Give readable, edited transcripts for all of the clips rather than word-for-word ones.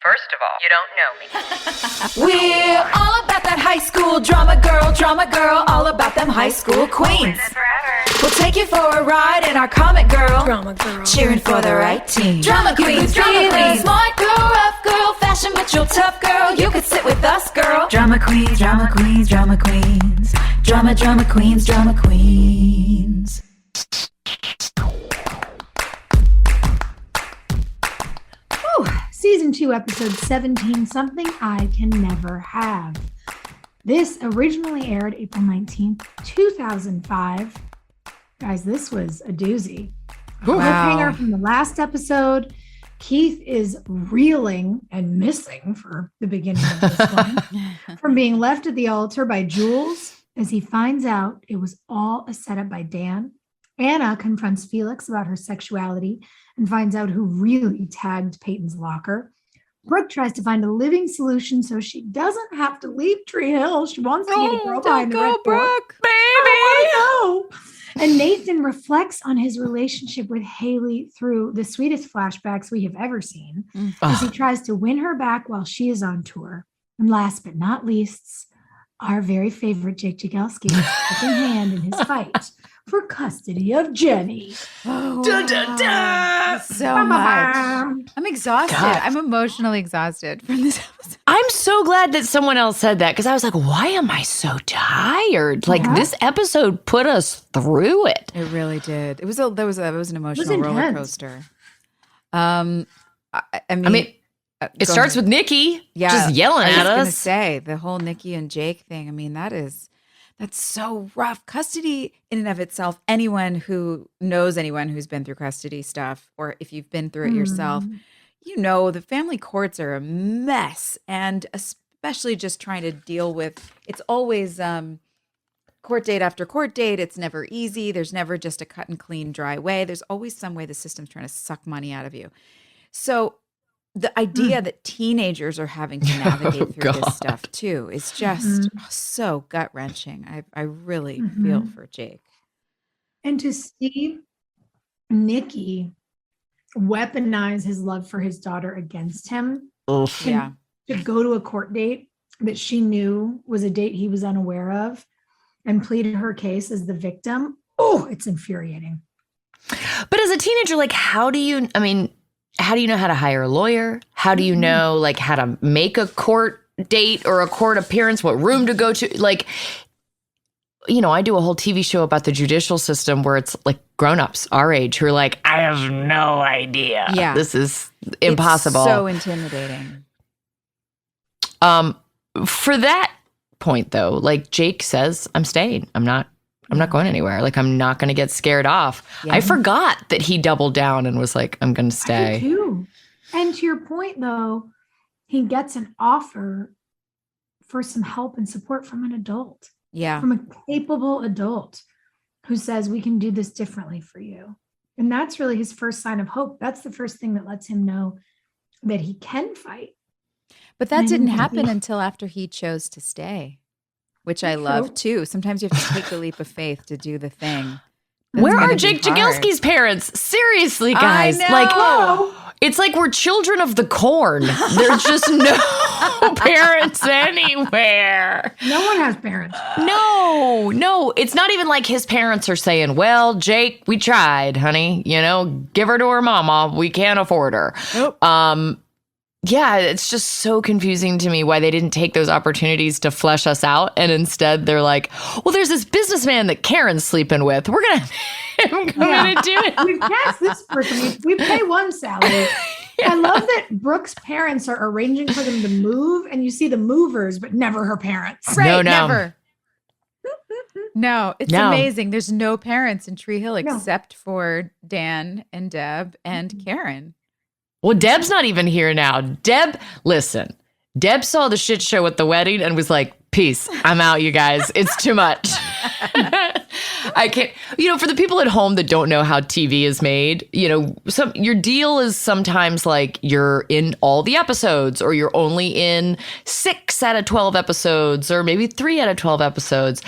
First of all, you don't know me. We're all about that high school drama girl, all about them high school queens. We'll take you for a ride in our comic girl, cheering for the right team. Drama queens, smart girl, rough girl, fashion but you're tough girl. You could sit with us, girl. Drama queens, drama queens, drama queens, drama queens, drama queens. Season 2, episode 17, Something I Can Never Have. This originally aired April 19th, 2005. Guys, this was a doozy. Cliffhanger from the last episode. Keith is reeling and missing for the beginning of this one from being left at the altar by Jules as he finds out it was all a setup by Dan. Anna confronts Felix about her sexuality and finds out who really tagged Peyton's locker. Brooke tries to find a living solution so she doesn't have to leave Tree Hill. She wants to be a girl behind the red door. Brooke, baby! I want to go. And Nathan reflects on his relationship with Haley through the sweetest flashbacks we have ever seen as he tries to win her back while she is on tour. And last but not least, our very favorite Jake Jagelski taking hand in his fight for custody of Jenny. Dun, dun, dun. So much. I'm exhausted. God. I'm emotionally exhausted from this episode. I'm so glad that someone else said that because I was like, why am I so tired? Like this episode put us through it. It really did. It was an emotional roller coaster. I mean, it starts with Nikki just yelling at us. I was going to say the whole Nikki and Jake thing. I mean, that's so rough. Custody in and of itself, anyone who knows anyone who's been through custody stuff, or if you've been through it yourself, you know the family courts are a mess. And especially just trying to deal with, it's always court date after court date. It's never easy. There's never just a cut and clean, dry way. There's always some way the system's trying to suck money out of you. So the idea that teenagers are having to navigate through this stuff too is just so gut-wrenching. I really feel for Jake. And to see Nikki weaponize his love for his daughter against him. To go to a court date that she knew was a date he was unaware of and pleaded her case as the victim. Oh, it's infuriating. But as a teenager, like, how do you know how to hire a lawyer? How do you know, like, how to make a court date or a court appearance, what room to go to? Like, you know, I do a whole TV show about the judicial system where it's like grown-ups our age who are like, I have no idea. Yeah. This is impossible. It's so intimidating. For that point, though, like Jake says, I'm staying. I'm not going anywhere. Like, I'm not going to get scared off. Yeah. I forgot that he doubled down and was like, I'm going to stay. I do too. And to your point, though, he gets an offer for some help and support from an adult. Yeah. From a capable adult who says, we can do this differently for you. And that's really his first sign of hope. That's the first thing that lets him know that he can fight. But that didn't happen until after he chose to stay. Which I love too. Sometimes you have to take the leap of faith to do the thing. Where are Jake Jagelski's parents? Seriously, guys. Like, it's like we're children of the corn. There's just no parents anywhere. No one has parents. No. It's not even like his parents are saying, well, Jake, we tried, honey. You know, give her to her mama. We can't afford her. Nope. Yeah, it's just so confusing to me why they didn't take those opportunities to flesh us out. And instead they're like, well, there's this businessman that Karen's sleeping with. We're going to have him come in and do it. We've cast this person. We pay one salary. I love that Brooke's parents are arranging for them to move. And you see the movers, but never her parents. Right, never. No, it's amazing. There's no parents in Tree Hill except for Dan and Deb and Karen. Well, Deb's not even here now. Deb saw the shit show at the wedding and was like, peace, I'm out, you guys. It's too much. I can't, for the people at home that don't know how TV is made, your deal is sometimes like you're in all the episodes or you're only in 6 out of 12 episodes or maybe 3 out of 12 episodes.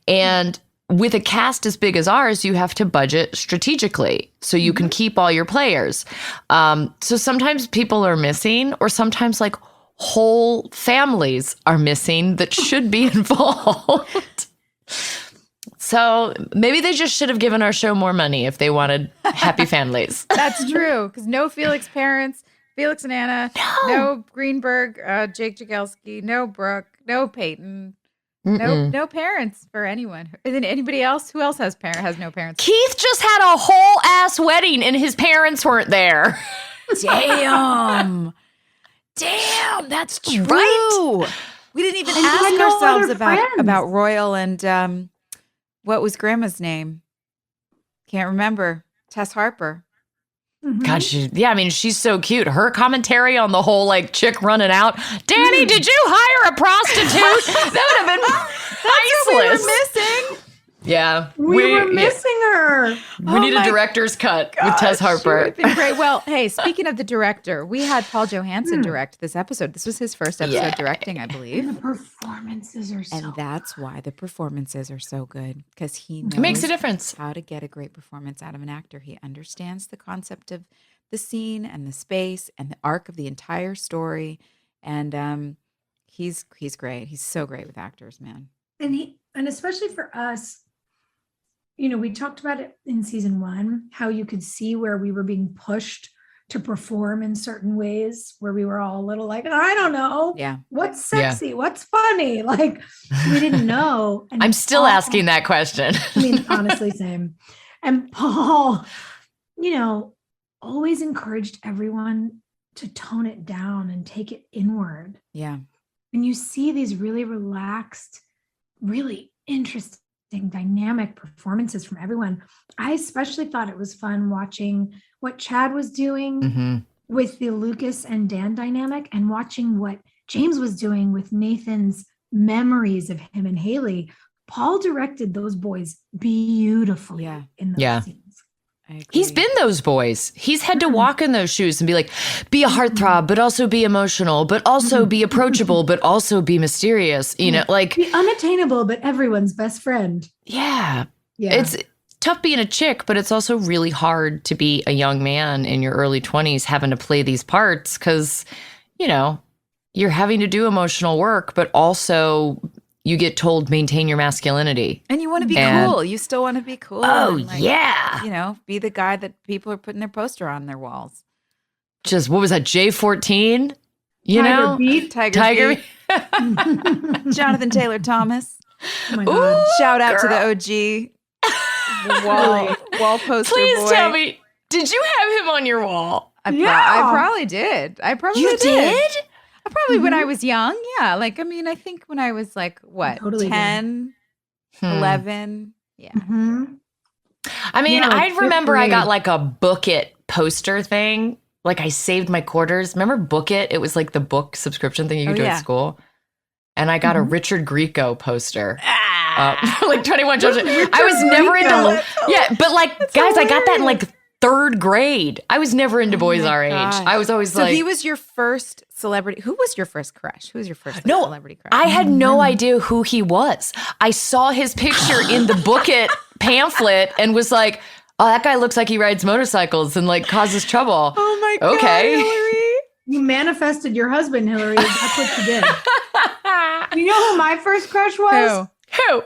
And with a cast as big as ours, you have to budget strategically so you can keep all your players. So sometimes people are missing, or sometimes like whole families are missing that should be involved. So maybe they just should have given our show more money if they wanted happy families. That's true, because no Felix parents, Felix and Anna, no Greenberg, Jake Jagelski, no Brooke, no Peyton. No parents for anyone. Isn't anybody else? Who else has no parents? Keith just had a whole ass wedding and his parents weren't there. Damn, that's true. Right? We didn't even And he had ask no ourselves other friends. about Royal and what was Grandma's name? Can't remember. Tess Harper. Mhm. God, she's so cute. Her commentary on the whole like chick running out. Danny, did you hire a prostitute? That would have been priceless. We were missing. Yeah, We were missing her. We need a director's cut with Tess Harper. It's been great. Well, hey, speaking of the director, we had Paul Johansson direct this episode. This was his first episode directing, I believe. And the performances are so And that's why the performances are so good, because he knows It makes a difference. how to get a great performance out of an actor. He understands the concept of the scene and the space and the arc of the entire story. And he's great. He's so great with actors, man. and especially for us, we talked about it in season 1, how you could see where we were being pushed to perform in certain ways, where we were all a little like, I don't know. Yeah. What's sexy? What's funny? Like, we didn't know. And I'm still asking that question. I mean, honestly, same. And Paul, always encouraged everyone to tone it down and take it inward. Yeah. When you see these really relaxed, really interesting, dynamic performances from everyone, I especially thought it was fun watching what Chad was doing with the Lucas and Dan dynamic, and watching what James was doing with Nathan's memories of him and Haley. Paul directed those boys beautifully in those scenes. He's been those boys. He's had to walk in those shoes and be like, be a heartthrob, but also be emotional, but also be approachable, but also be mysterious. Like be unattainable, but everyone's best friend. Yeah. It's tough being a chick, but it's also really hard to be a young man in your early 20s having to play these parts because, you're having to do emotional work, but also you get told maintain your masculinity. And you want to be cool. You still want to be cool. Oh, and be the guy that people are putting their poster on their walls. Just, what was that, J14? Tiger Beat. Tiger Beat. Jonathan Taylor Thomas. Oh my God. Shout out to the OG wall poster Please boy. tell me, did you have him on your wall? I probably did. You did? Probably when I was young. Yeah. Like, I think when I was like, what, Totally 10, 11. Yeah. Mm-hmm. I remember I got like a Book It poster thing. Like I saved my quarters. Remember Book It? It was like the book subscription thing you could do at school. And I got a Richard Grieco poster. Like 21 Jump Street. I was never into, but like, guys, I got that in like 3rd grade. I was never into boys our age. I was always so he was your first celebrity. Who was your first crush? Who was your first celebrity crush? I had no idea who he was. I saw his picture in the Book It pamphlet and was like, oh, that guy looks like he rides motorcycles and like causes trouble. Oh my God, okay. Hilarie. You manifested your husband, Hilarie. That's what you did. You know who my first crush was? Who?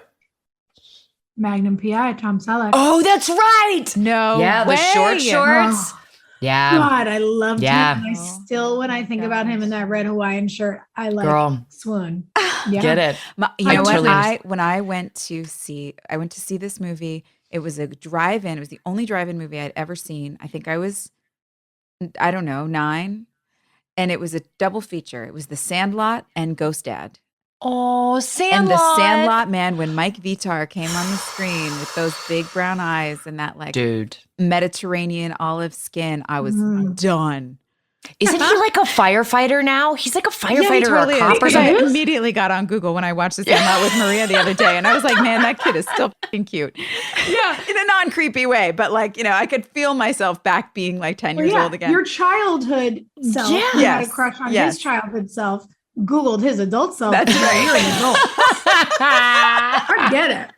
Magnum PI, Tom Selleck. Oh, that's right. No the way. short shorts. Oh, Yeah. God, I loved Yeah. him. I still, when I think about him in that red Hawaiian shirt, I like Girl. swoon. Yeah. Get it. You know totally what? When I went to see this movie, it was a drive-in. It was the only drive-in movie I'd ever seen. I think I was, 9. And it was a double feature. It was The Sandlot and Ghost Dad. Oh, Sandlot. And The Sandlot, man, when Mike Vitar came on the screen with those big brown eyes and that like Dude. Mediterranean olive skin, I was done. Isn't he like a firefighter now? He's like a firefighter or a cop or I something. immediately got on Google when I watched The Sandlot with Maria the other day. And I was like, man, that kid is still fucking cute. Yeah. In a non-creepy way. But like, I could feel myself back being like 10 years old again. Your childhood self who had a crush on his childhood self, Googled his adult self. That's right. You're an adult. I get it.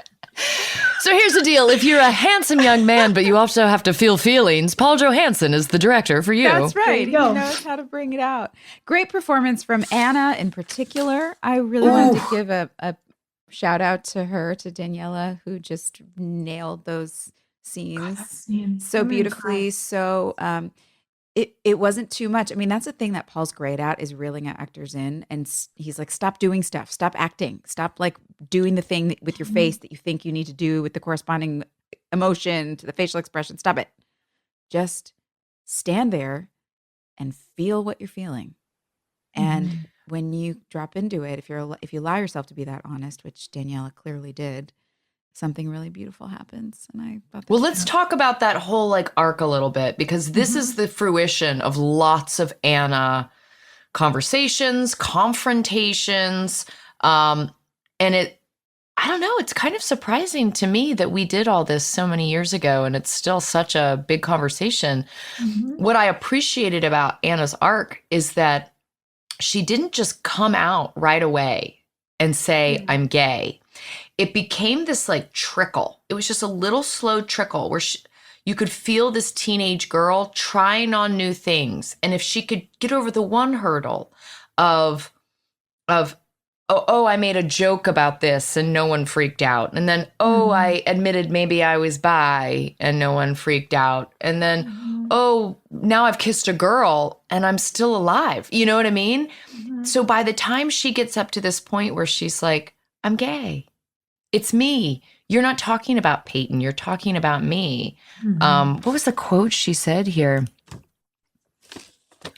So here's the deal. If you're a handsome young man, but you also have to feel feelings, Paul Johansson is the director for you. That's right. He go. knows how to bring it out. Great performance from Anna in particular. I really wanted to give a shout out to her, to Daniela, who just nailed those scenes so beautifully. So it wasn't too much. I mean, that's the thing that Paul's great at, is reeling actors in. And he's like, stop doing stuff. Stop acting. Stop like doing the thing with your face that you think you need to do with the corresponding emotion to the facial expression. Stop it. Just stand there and feel what you're feeling. And when you drop into it, if you allow yourself to be that honest, which Daniela clearly did, something really beautiful happens. And I thought, well, let's talk about that whole like arc a little bit, because this is the fruition of lots of Anna conversations, confrontations. And I don't know, it's kind of surprising to me that we did all this so many years ago and it's still such a big conversation. What I appreciated about Anna's arc is that she didn't just come out right away and say, I'm gay. It became this like trickle. It was just a little slow trickle where you could feel this teenage girl trying on new things. And if she could get over the one hurdle of I made a joke about this and no one freaked out. And then, I admitted maybe I was bi and no one freaked out. And then, now I've kissed a girl and I'm still alive. You know what I mean? So by the time she gets up to this point where she's like, I'm gay. It's me. You're not talking about Peyton. You're talking about me. What was the quote she said here?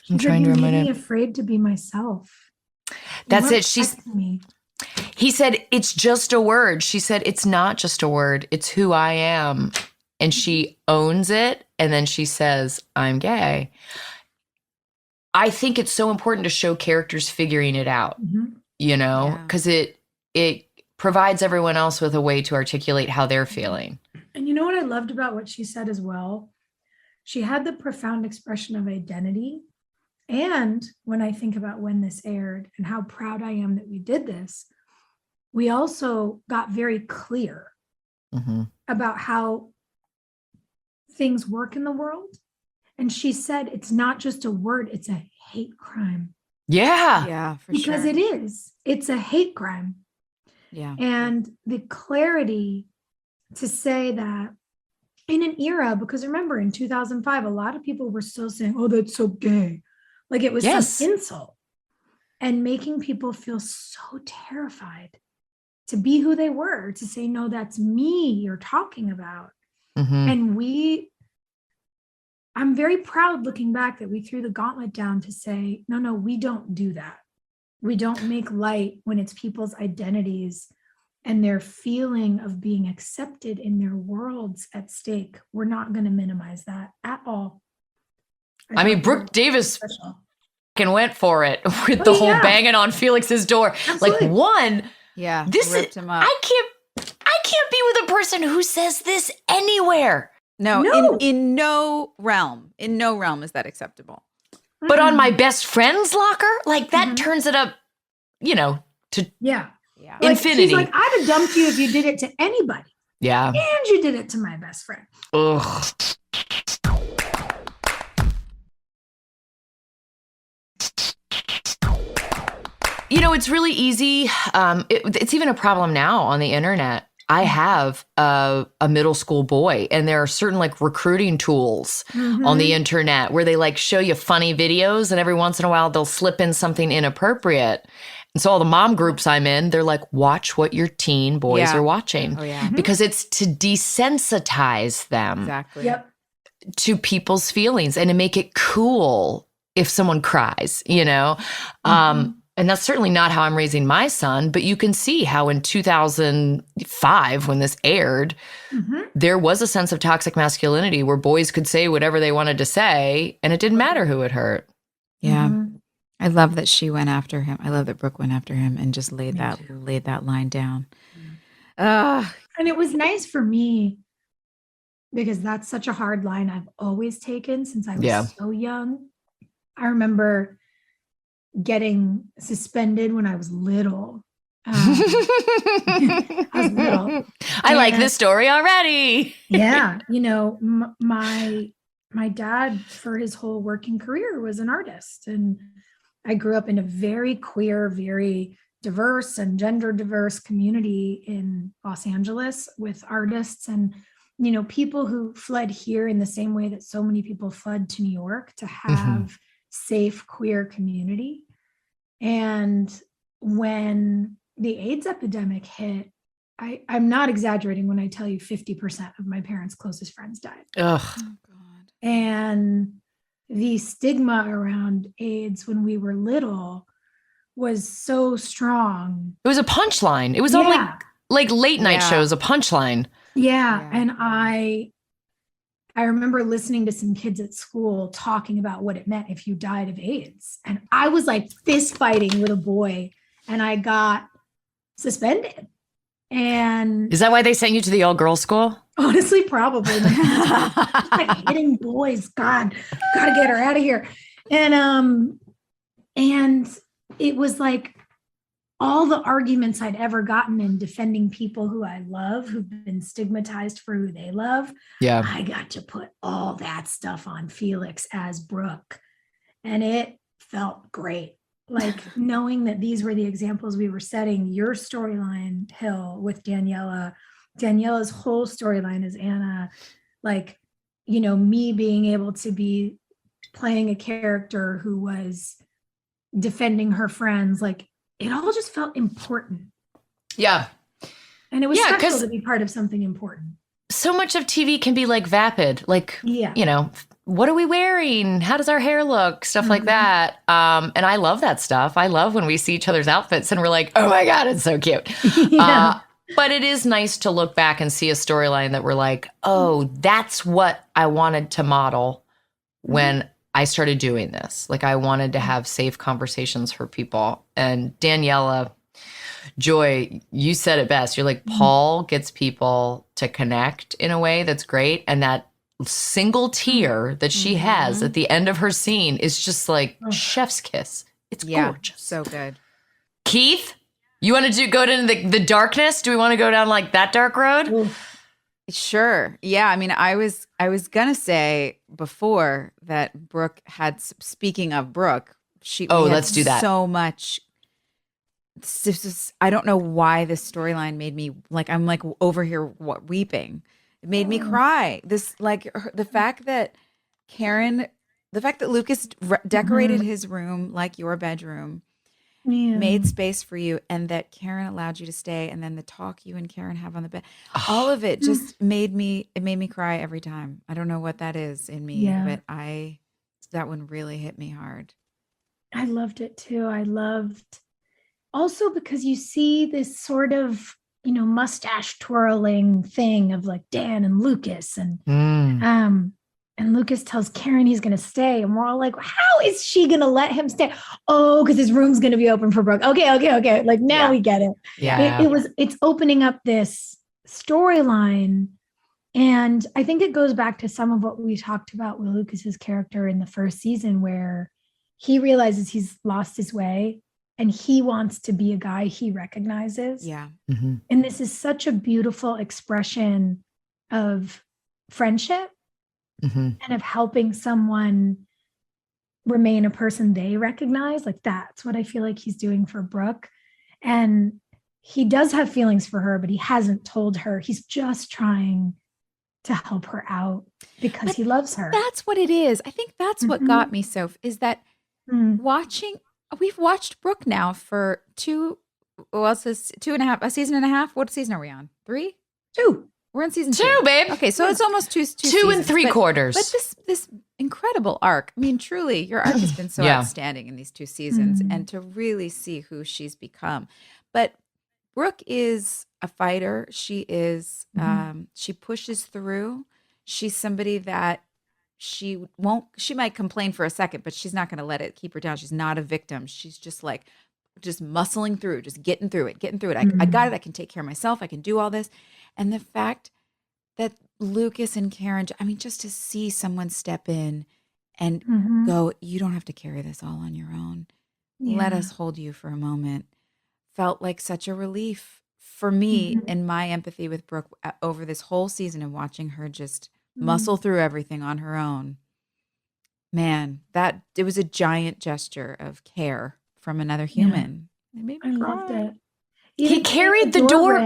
I'm trying to remember. You made me afraid to be myself. That's it. He said, it's just a word. She said, it's not just a word. It's who I am. And she owns it. And then she says, I'm gay. I think it's so important to show characters figuring it out, you know, because it provides everyone else with a way to articulate how they're feeling. And you know what I loved about what she said as well? She had the profound expression of identity. And when I think about when this aired and how proud I am that we did this, we also got very clear about how things work in the world. And she said, it's not just a word, it's a hate crime. Yeah, for sure. Because it is. It's a hate crime. Yeah. And the clarity to say that in an era, because remember in 2005, a lot of people were still saying, oh, that's so gay. Like it was some insult, and making people feel so terrified to be who they were, to say, no, that's me you're talking about. And I'm very proud looking back that we threw the gauntlet down to say, no, we don't do that. We don't make light when it's people's identities and their feeling of being accepted in their worlds at stake. We're not going to minimize that at all. I mean, Brooke Davis and went for it with the whole banging on Felix's door. Absolutely. Like one, this ripped is, him up. I can't be with a person who says this anywhere. No. In no realm is that acceptable. But on my best friend's locker, like that turns it up, you know, to infinity. She's like, I'd have dumped you if you did it to anybody. Yeah. And you did it to my best friend. Ugh. You know, it's really easy. It's even a problem now on the internet. I have a middle school boy, and there are certain like recruiting tools on the internet where they like show you funny videos, and every once in a while they'll slip in something inappropriate. And so all the mom groups I'm in, they're like, watch what your teen boys are watching. Oh, yeah. Because it's to desensitize them to people's feelings and to make it cool if someone cries, you know? And that's certainly not how I'm raising my son, but you can see how in 2005, when this aired, there was a sense of toxic masculinity where boys could say whatever they wanted to say, and it didn't matter who it hurt. Yeah. I love that she went after him. I love that Brooke went after him and just laid that line down. And it was nice for me because that's such a hard line I've always taken since I was so young. I remember getting suspended when I was little I was little. I like this story already. Yeah. My dad, for his whole working career, was an artist. And I grew up in a very queer, very diverse and gender diverse community in Los Angeles with artists and, people who fled here in the same way that so many people fled to New York to have safe queer community. And when the AIDS epidemic hit, I'm not exaggerating when I tell you 50% of my parents' closest friends died. Ugh. Oh, God. And the stigma around AIDS when we were little was so strong. It was a punchline. It was on like late night shows, a punchline. Yeah. And I remember listening to some kids at school talking about what it meant if you died of AIDS. And I was like fist fighting with a boy and I got suspended. And is that why they sent you to the all-girls school? Honestly, probably. Like hitting boys. God, gotta get her out of here. And it was like all the arguments I'd ever gotten in defending people who I love, who've been stigmatized for who they love. Yeah. I got to put all that stuff on Felix as Brooke. And it felt great. Like knowing that these were the examples we were setting. Your storyline, Hill, with Daniela's whole storyline is Anna, like, me being able to be playing a character who was defending her friends, like it all just felt important. Yeah. And it was special to be part of something important. So much of TV can be like vapid, like, what are we wearing? How does our hair look? Stuff like that. And I love that stuff. I love when we see each other's outfits and we're like, oh my God, it's so cute. But it is nice to look back and see a storyline that we're like, oh, that's what I wanted to model when I started doing this. Like I wanted to have safe conversations for people. And Daniela Joy, you said it best. You're like, Paul gets people to connect in a way that's great. And that single tear that she has at the end of her scene is just like chef's kiss. It's gorgeous. So good. Keith, you want to go into the darkness? Do we want to go down like that dark road? Oof. Sure. Yeah. I mean, I was gonna say before that Brooke had. Speaking of Brooke, let's do that. So much. I don't know why this storyline made me like. I'm like over here weeping. It made me cry. This the fact that Lucas decorated his room like your bedroom. Yeah. Made space for you, and that Karen allowed you to stay, and then the talk you and Karen have on the bed, all of it just made me cry every time. I don't know what that is in me, but that one really hit me hard. I loved it too. I loved also because you see this sort of, mustache twirling thing of like Dan and Lucas and Lucas tells Karen he's going to stay. And we're all like, how is she going to let him stay? Oh, because his room's going to be open for Brooke. Okay. Like now we get it. Yeah. It's opening up this storyline. And I think it goes back to some of what we talked about with Lucas's character in the first season, where he realizes he's lost his way and he wants to be a guy he recognizes. Yeah. Mm-hmm. And this is such a beautiful expression of friendship. Mm-hmm. And of helping someone remain a person they recognize. Like that's what I feel like he's doing for Brooke. And he does have feelings for her, but he hasn't told her. He's just trying to help her out because he loves her. That's what it is. I think that's what got me, Soph, is that we've watched Brooke now for a season and a half. What season are we on? 3? 2. We're in season 2, babe. Okay, so it's almost two seasons, and 3/4. But this incredible arc. I mean, truly, your arc has been so outstanding in these 2 seasons, and to really see who she's become. But Brooke is a fighter. She is. She pushes through. She's somebody that she might complain for a second, but she's not going to let it keep her down. She's not a victim. She's just muscling through, just getting through it. I got it. I can take care of myself. I can do all this. And the fact that Lucas and Karen, I mean, just to see someone step in and go, you don't have to carry this all on your own. Yeah. Let us hold you for a moment, felt like such a relief for me in my empathy with Brooke over this whole season and watching her just muscle through everything on her own. Man, it was a giant gesture of care from another human. It made me I cry. loved it. He carried the door.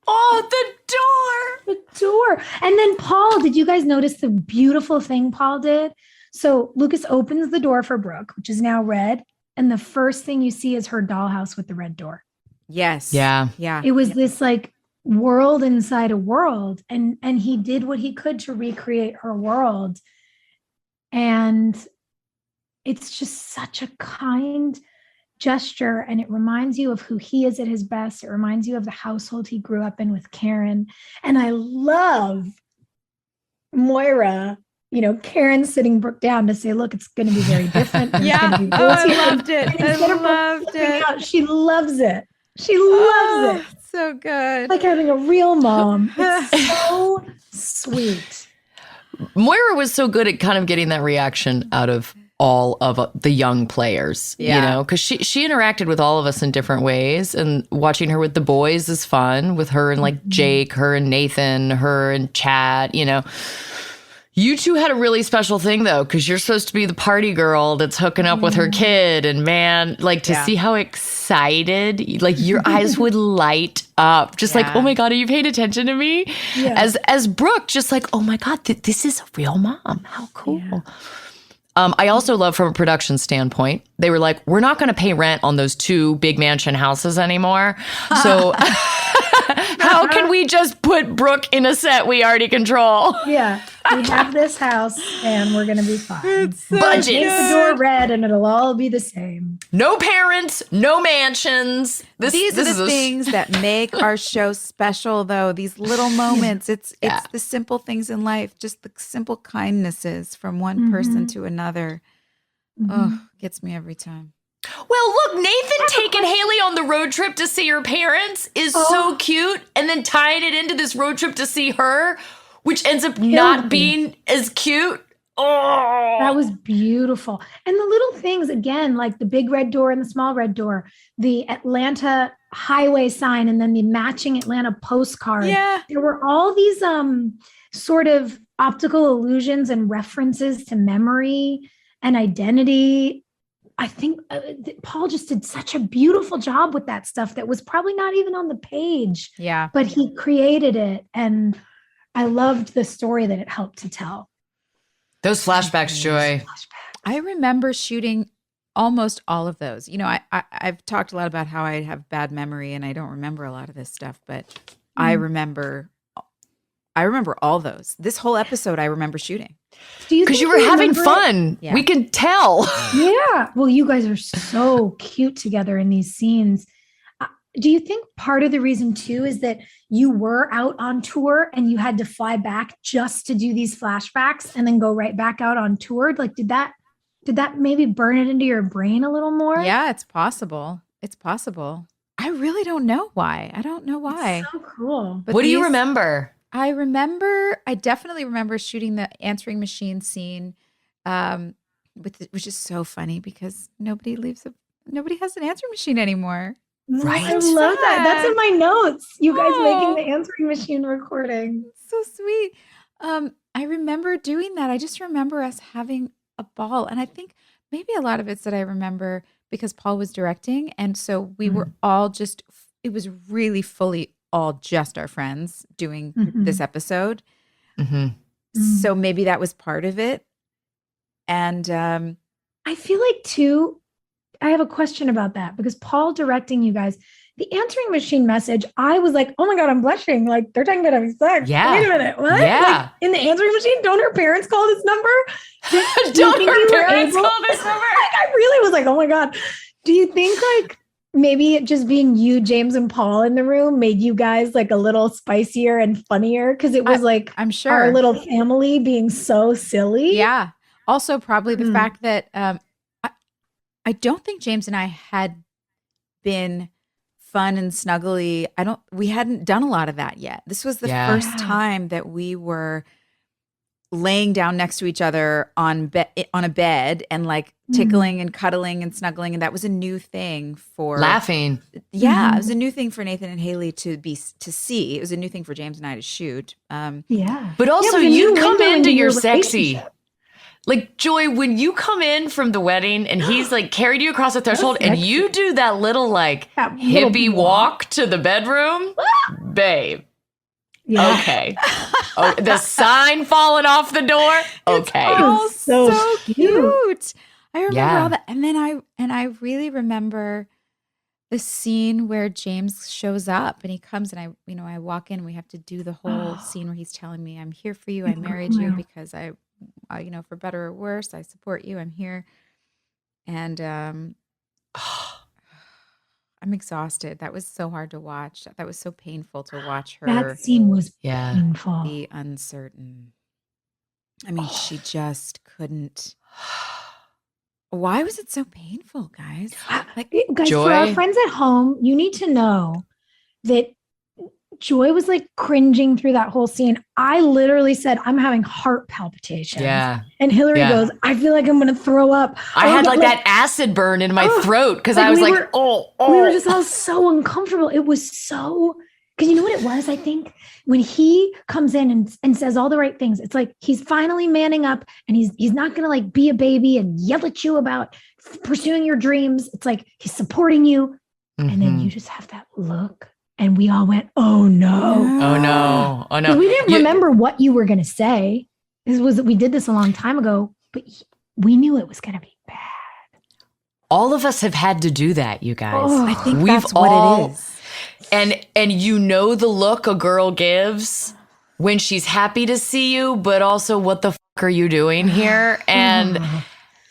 Oh, the door. And then Paul, did you guys notice the beautiful thing Paul did? So Lucas opens the door for Brooke, which is now red. And the first thing you see is her dollhouse with the red door. Yes. Yeah. Yeah. It was this like world inside a world. And he did what he could to recreate her world. And it's just such a kind gesture, and it reminds you of who he is at his best. It reminds you of the household he grew up in with Karen. And I love Moira, Karen sitting Brooke down to say, look, it's going to be very different. Yeah. I loved it. I loved it. She loves it. She loves it. So good. Like having a real mom. It's so sweet. Moira was so good at kind of getting that reaction out of all of the young players, because she interacted with all of us in different ways, and watching her with the boys is fun, with her and like Jake, her and Nathan, her and Chad, You two had a really special thing though, because you're supposed to be the party girl that's hooking up with her kid, and man, like to see how excited, like your eyes would light up, just like, oh my God, are you paying attention to me? Yeah. As Brooke, just like, oh my God, this is a real mom. How cool. Yeah. I also love from a production standpoint, they were like, we're not going to pay rent on those 2 big mansion houses anymore. So how can we just put Brooke in a set we already control? Yeah, we have this house and we're going to be fine. Budget. Make the door red and it'll all be the same. No parents, no mansions. These are the things that make our show special, though. These little moments. It's the simple things in life, just the simple kindnesses from one person to another. Oh, gets me every time. Well, look, Nathan taking Haley on the road trip to see her parents is so cute, and then tying it into this road trip to see her, which ends up not being as cute. Oh, that was beautiful. And the little things, again, like the big red door and the small red door, the Atlanta highway sign, and then the matching Atlanta postcard. Yeah. There were all these sort of optical illusions and references to memory and identity. I think Paul just did such a beautiful job with that stuff that was probably not even on the page. Yeah. But he created it. And I loved the story that it helped to tell. Those flashbacks, Joy. I remember shooting almost all of those. I've talked a lot about how I have bad memory and I don't remember a lot of this stuff, but I remember all those. This whole episode I remember shooting. Because you were having fun. Yeah. We can tell. Yeah. Well, you guys are so cute together in these scenes. Do you think part of the reason too is that you were out on tour and you had to fly back just to do these flashbacks and then go right back out on tour? Like, did that maybe burn it into your brain a little more? Yeah, it's possible. It's possible. I really don't know why. I don't know why. It's so cool. But what do you remember? I definitely remember shooting the answering machine scene, which is so funny because nobody has an answering machine anymore. Right. I love that. That's in my notes. You guys making the answering machine recording. So sweet. I remember doing that. I just remember us having a ball. And I think maybe a lot of it's that I remember because Paul was directing. And so we were all it was really fully all just our friends doing this episode. So maybe that was part of it. And I feel like too, I have a question about that because Paul directing you guys, the answering machine message, I was like, oh my God, I'm blushing. Like they're talking about having sex. Yeah. Wait a minute. What? Yeah. Like, in the answering machine, don't her parents call this number? Don't her parents call this number? I really was like, oh my God. Do you think like maybe it just being you, James, and Paul in the room made you guys like a little spicier and funnier? Because it was I'm sure our little family being so silly. Yeah. Also, probably the fact that I don't think James and I had been fun and snuggly. We hadn't done a lot of that yet. This was the first time that we were laying down next to each other on a bed and like tickling and cuddling and snuggling, and that was a new thing for Laughing. Yeah, it was a new thing for Nathan and Haley to see. It was a new thing for James and I to shoot. But also, Yeah, you new come window into your your sexy. relationship. Like, Joy, when you come in from the wedding and he's like carried you across the threshold and you do that little like That little hippie walk to the bedroom, babe. Yeah. Okay. Oh, the sign falling off the door. Okay. Oh, so so cute. I remember Yeah. all that. And then I really remember the scene where James shows up and he comes and I walk in and we have to do the whole scene where he's telling me, I'm here for you. I married you because I for better or worse, I support you. I'm here. And I'm exhausted. That was so hard to watch. That was so painful to watch her That scene was Yeah. painful. be uncertain. I mean, she just couldn't. Why was it so painful, guys? Like, Guys, Joy? for our friends at home, you need to know that Joy was like cringing through that whole scene. I literally said, I'm having heart palpitations. Yeah. And Hilarie Yeah. goes, I feel like I'm going to throw up. I Oh, had but, like that acid burn in my Oh, throat because like I was we like, were- oh. We were just all so uncomfortable. It was so, because you know what it was? I think when he comes in and says all the right things, it's like he's finally manning up and he's not going to like be a baby and yell at you about pursuing your dreams. It's like he's supporting you. And then you just have that look. And we all went, oh no. Oh no. Oh no. 'Cause we didn't You- remember what you were going to say. We did this a long time ago, but we knew it was going to be bad. All of us have had to do that, you guys. Oh, I think We've that's what all- it is. And you know the look a girl gives when she's happy to see you, but also what the fuck are you doing here? And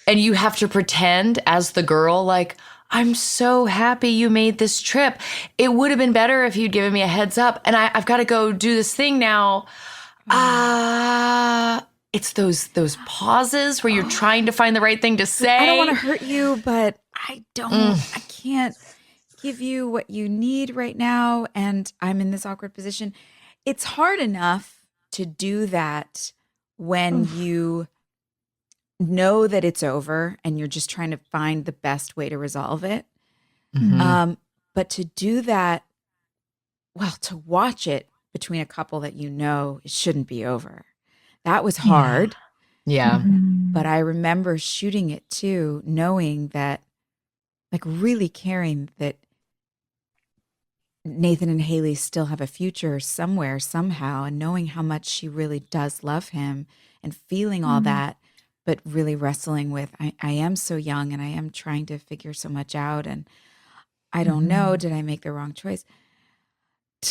you have to pretend as the girl like, I'm so happy you made this trip. It would have been better if you'd given me a heads up. And I've got to go do this thing now. It's those pauses where you're trying to find the right thing to say. I don't want to hurt you, but I can't give you what you need right now. And I'm in this awkward position. It's hard enough to do that when you know that it's over and you're just trying to find the best way to resolve it. But to do that, well, to watch it between a couple that you know it shouldn't be over. That was hard. Yeah. But I remember shooting it too, knowing that, like really caring that Nathan and Haley still have a future somewhere, somehow, and knowing how much she really does love him and feeling all that, but really wrestling with, I am so young and I am trying to figure so much out. And I don't know, did I make the wrong choice?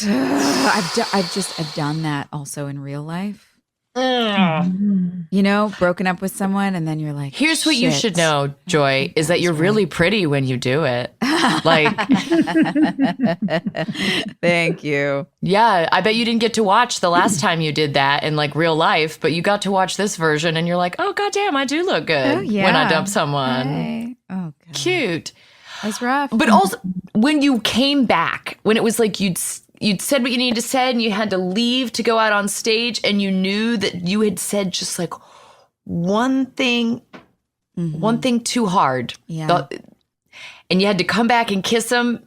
I've done that also in real life. You know, broken up with someone and then you're like, Here's what you "Shit, should know, Joy, is that you're really pretty when you do it. Like, Thank you. yeah, I bet you didn't get to watch the last time you did that in like real life, but you got to watch this version and you're like, oh, goddamn, I do look good Oh, yeah. when I dump someone. Hey. Oh, God. Cute. That's rough. But also, when you came back, when it was like you'd said what you needed to say and you had to leave to go out on stage and you knew that you had said just like one thing too hard. Yeah. And you had to come back and kiss him.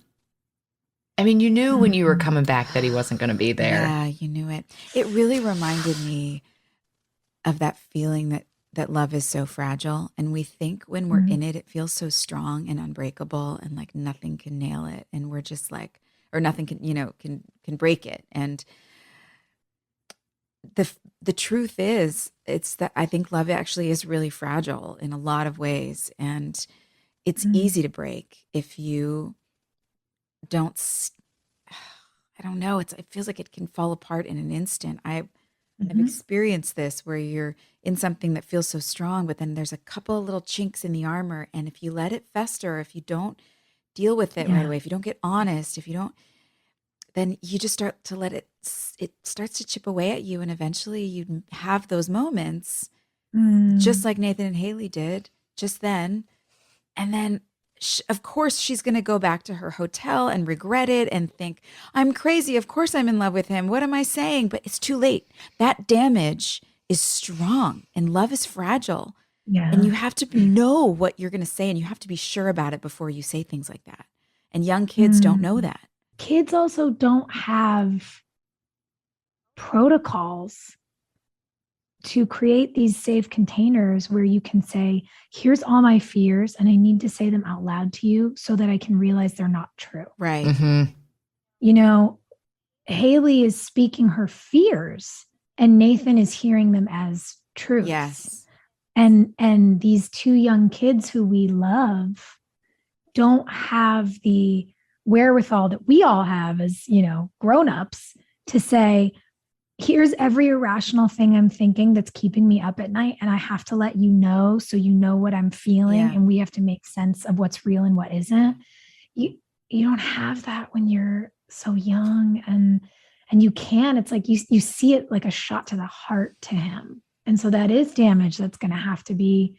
I mean, you knew when you were coming back that he wasn't going to be there. Yeah, you knew it. It really reminded me of that feeling that love is so fragile. And we think when we're in it, it feels so strong and unbreakable and like nothing can nail it. And we're just like, or nothing can break it. And the truth is, it's that I think love actually is really fragile in a lot of ways. And it's easy to break if you don't, I don't know. It feels like it can fall apart in an instant. I've experienced this where you're in something that feels so strong, but then there's a couple of little chinks in the armor. And if you let it fester, if you don't deal with it right away, if you don't get honest, if you don't, then you just start to let it starts to chip away at you. And eventually you have those moments just like Nathan and Haley did just then. And then of course she's going to go back to her hotel and regret it and think, I'm crazy. Of course I'm in love with him. What am I saying? But it's too late. That damage is strong and love is fragile. Yeah. And you have to know what you're going to say, and you have to be sure about it before you say things like that. And young kids don't know that. Kids also don't have protocols to create these safe containers where you can say, here's all my fears, and I need to say them out loud to you so that I can realize they're not true. Right. Mm-hmm. You know, Haley is speaking her fears and Nathan is hearing them as truths. Yes. And these two young kids who we love don't have the wherewithal that we all have as, you know, grown-ups to say, here's every irrational thing I'm thinking that's keeping me up at night. And I have to let you know, so you know what I'm feeling. Yeah. And we have to make sense of what's real and what isn't. You don't have that when you're so young, and you can, it's like, you see it like a shot to the heart to him. And so that is damage that's going to have to be.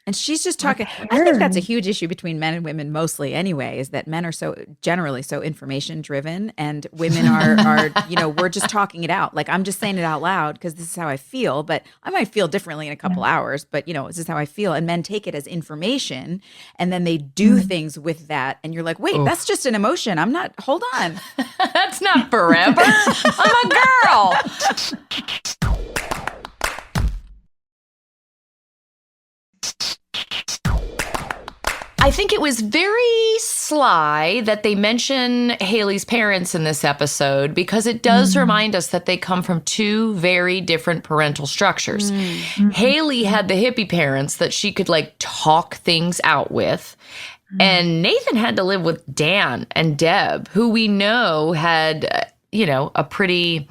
And she's just talking. I think that's a huge issue between men and women mostly anyway, is that men are so generally so information driven, and women are, you know, we're just talking it out. Like, I'm just saying it out loud because this is how I feel, but I might feel differently in a couple hours, but you know, this is how I feel. And men take it as information and then they do things with that. And you're like, wait, that's just an emotion. I'm not, hold on. That's not forever. I'm a girl. I think it was very sly that they mention Haley's parents in this episode, because it does remind us that they come from two very different parental structures. Haley had the hippie parents that she could like talk things out with. And Nathan had to live with Dan and Deb, who we know had, you know, a pretty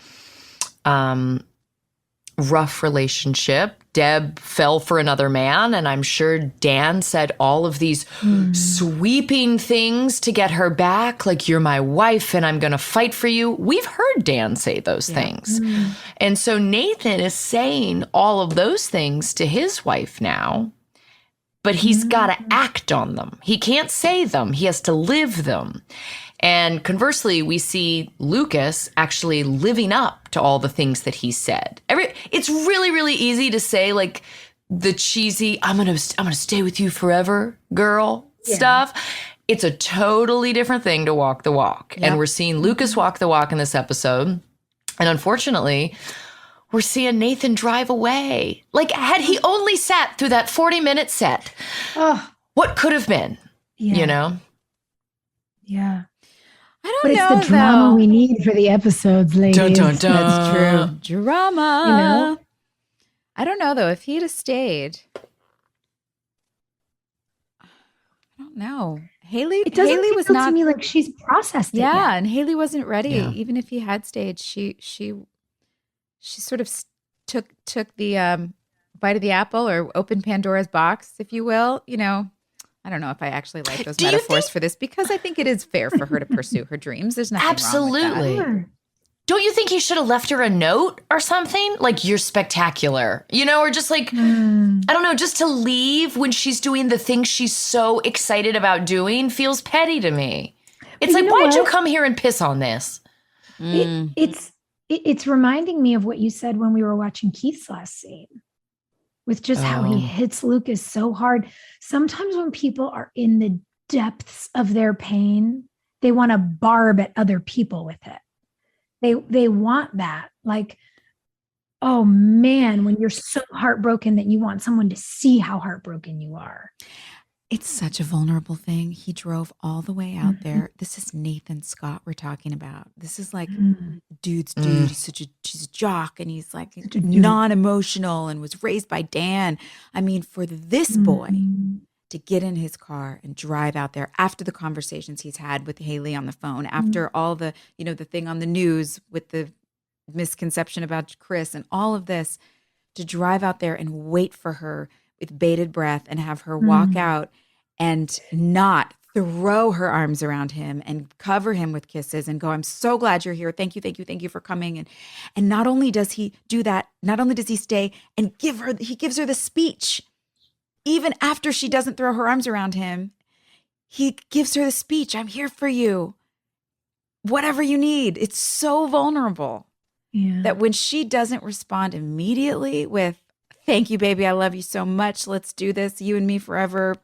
rough relationship. Deb fell for another man, and I'm sure Dan said all of these sweeping things to get her back, like, you're my wife and I'm going to fight for you. We've heard Dan say those things. And so Nathan is saying all of those things to his wife now, but he's got to act on them. He can't say them. He has to live them. And conversely, we see Lucas actually living up to all the things that he said. It's really, really easy to say, like, the cheesy, I'm gonna stay with you forever, girl stuff. It's a totally different thing to walk the walk. And we're seeing Lucas walk the walk in this episode. And unfortunately, we're seeing Nathan drive away. Like, had he only sat through that 40-minute set, what could have been, you know? Yeah. I But don't know, it's the drama though. we need for the episodes, ladies. Dun, dun, dun. That's true. Drama. You know? I don't know, though. If he'd have stayed, I don't know. It doesn't Haley feel was not to me like she's processed it Yeah, yet. and Haley wasn't ready. Yeah. Even if he had stayed, she sort of took the bite of the apple, or opened Pandora's box, if you will. You know, I don't know if I actually like those Do you metaphors think- for this, because I think it is fair for her to pursue her dreams. There's nothing wrong Absolutely. with that. Sure. Don't you think he should have left her a note or something? Like, you're spectacular, you know, or just like, I don't know, just to leave when she's doing the thing she's so excited about doing feels petty to me. It's But like, you know why'd you what? come here and piss on this? It's reminding me of what you said when we were watching Keith's last scene, with just how he hits Lucas so hard. Sometimes when people are in the depths of their pain, they want to barb at other people with it. They want that. Like, oh man, when you're so heartbroken that you want someone to see how heartbroken you are. It's such a vulnerable thing. He drove all the way out there. This is Nathan Scott we're talking about. This is like dude's dude. He's a jock, and he's like non-emotional, and was raised by Dan. I mean, for this boy to get in his car and drive out there after the conversations he's had with Haley on the phone, after all the, you know, the thing on the news with the misconception about Chris and all of this, to drive out there and wait for her with bated breath and have her walk out and not throw her arms around him and cover him with kisses and go, I'm so glad you're here. Thank you for coming. And not only does he do that, not only does he stay and he gives her the speech. Even after she doesn't throw her arms around him, he gives her the speech. I'm here for you. Whatever you need. It's so vulnerable. Yeah. that when she doesn't respond immediately with, thank you, baby, I love you so much, let's do this, you and me forever.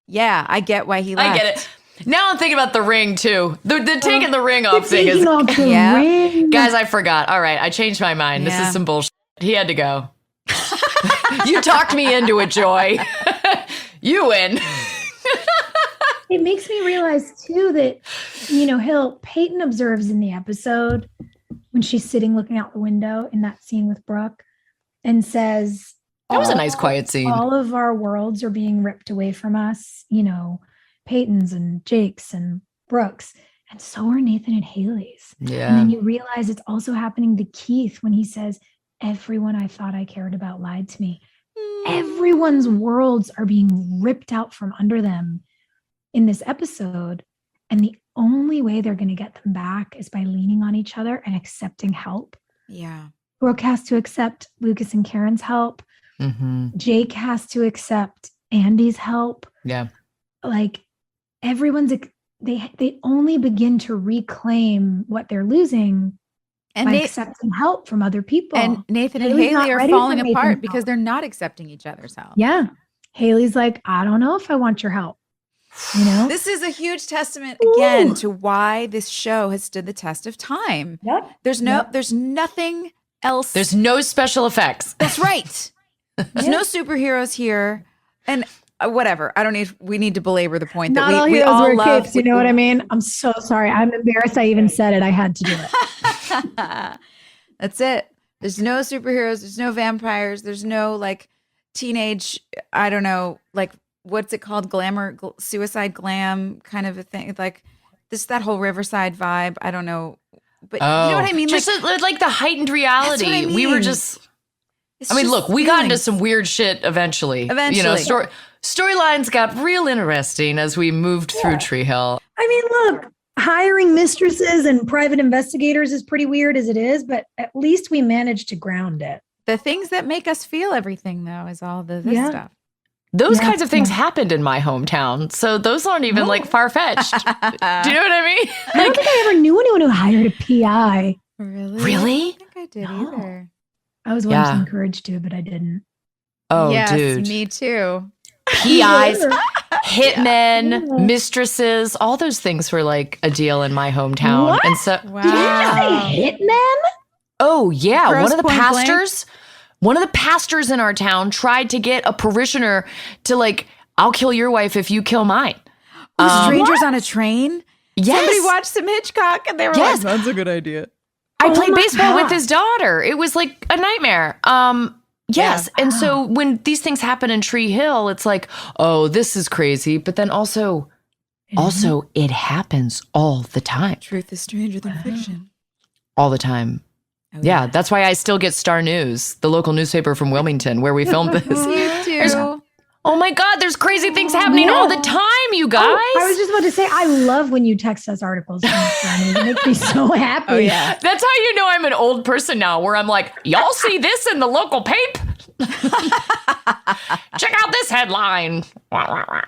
Yeah, I get why he left. I get it. Now I'm thinking about the ring too. The taking the ring off thing is, ring. guys, I forgot. All right, I changed my mind. Yeah. This is some bullshit. He had to go. You talked me into it, Joy. You win. It makes me realize too that, Peyton observes in the episode when she's sitting looking out the window in that scene with Brooke and says, That was a nice quiet scene. all of our worlds are being ripped away from us, Peyton's and Jake's and Brooke's, and so are Nathan and Haley's. Yeah. And then you realize it's also happening to Keith when he says, everyone I thought I cared about lied to me. Everyone's worlds are being ripped out from under them in this episode. And the only way they're going to get them back is by leaning on each other and accepting help. Yeah. Brooke has to accept Lucas and Karen's help. Mm-hmm. Jake has to accept Andy's help. Yeah. Like everyone's, they only begin to reclaim what they're losing And by accepting help from other people. And Nathan and Haley's not Haley are ready for falling Nathan's apart help. because they're not accepting each other's help. Yeah. Haley's like, I don't know if I want your help. This is a huge testament again to why this show has stood the test of time. Yep. There's nothing else. There's no special effects. That's right. There's no superheroes here. And whatever. we need to belabor the point Not that all we heroes all wear love. capes. You know what I mean? I'm so sorry. I'm embarrassed I even said it. I had to do it. That's it. There's no superheroes. There's no vampires. There's no like teenage, I don't know, like what's it called? Glamour, suicide glam kind of a thing. Like that whole Riverside vibe. I don't know. But you know what I mean? Just like the heightened reality. That's what I We were mean. just, It's I mean, just look, we got into feelings. some weird shit eventually. Eventually. Storylines got real interesting as we moved through Tree Hill. I mean, look, hiring mistresses and private investigators is pretty weird as it is, but at least we managed to ground it. The things that make us feel everything, though, is all this Yeah. stuff. Those Yeah. kinds of things happened in my hometown. So those aren't even like far-fetched. Do you know what I mean? I don't think I ever knew anyone who hired a PI. Really? Really? I don't think I did No. either. I was once Yeah. encouraged to, but I didn't. Oh, yes, dude. me too. PIs, hitmen, Yeah. mistresses, all those things were like a deal in my hometown. What? And so, Wow. Did you just say hitman? oh yeah, Gross one of the point blank? pastors in our town tried to get a parishioner to like, I'll kill your wife if you kill mine. Strangers on a train? Yes. Somebody watched some Hitchcock and they were Yes. like, that's a good idea. I Oh played my baseball with God. his daughter. It was like a nightmare. Yes. And so when these things happen in Tree Hill, it's like, oh, this is crazy. But then also it happens all the time. Truth is stranger than fiction. All the time. Oh, Yeah, that's why I still get Star News, the local newspaper from Wilmington, where we filmed this. You too. Oh my God, there's crazy things happening all the time, you guys. Oh, I was just about to say, I love when you text us articles from Star News. It makes me so happy. Oh, yeah. That's how you know I'm an old person now, where I'm like, y'all see this in the local paper? Check out this headline. I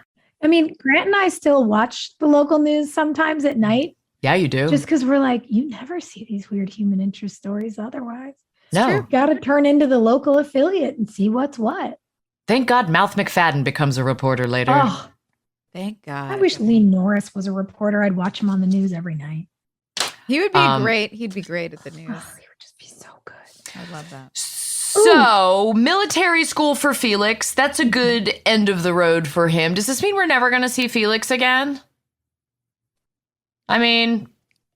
mean, Grant and I still watch the local news sometimes at night, Yeah, you do. just because we're like, you never see these weird human interest stories otherwise. No. Got to turn into the local affiliate and see what's what. Thank God Mouth McFadden becomes a reporter later. Oh, Thank God. I wish Lee Norris was a reporter. I'd watch him on the news every night. He would be great. He'd be great at the news. Oh, he would just be so good. I love that. So, military school for Felix. That's a good end of the road for him. Does this mean we're never going to see Felix again? I mean,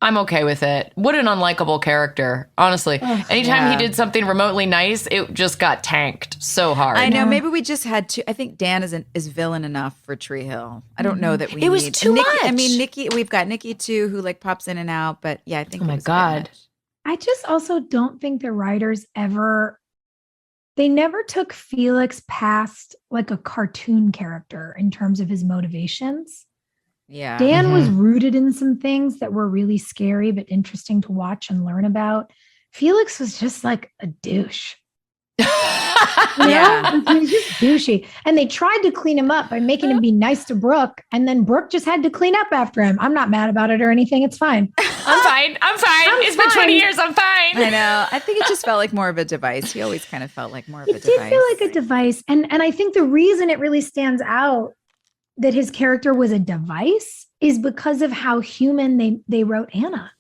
I'm okay with it. What an unlikable character, honestly. Anytime he did something remotely nice, it just got tanked so hard. I know. Yeah. Maybe we just had to. I think Dan is villain enough for Tree Hill. I don't know that we. It was need- too Nikki, I much. mean, Nikki. We've got Nikki too, who like pops in and out. But yeah, I think. Oh it my was a bit God. much. I just also don't think the writers they never took Felix past like a cartoon character in terms of his motivations. Yeah. Dan was rooted in some things that were really scary, but interesting to watch and learn about. Felix was just like a douche. Yeah. He was just douchey. And they tried to clean him up by making him be nice to Brooke. And then Brooke just had to clean up after him. I'm not mad about it or anything. It's fine. I'm fine. It's been 20 years. I'm fine. I know. I think it just felt like more of a device. He always kind of felt like more of a It device. did feel like a device. And I think the reason it really stands out that his character was a device is because of how human they wrote Anna.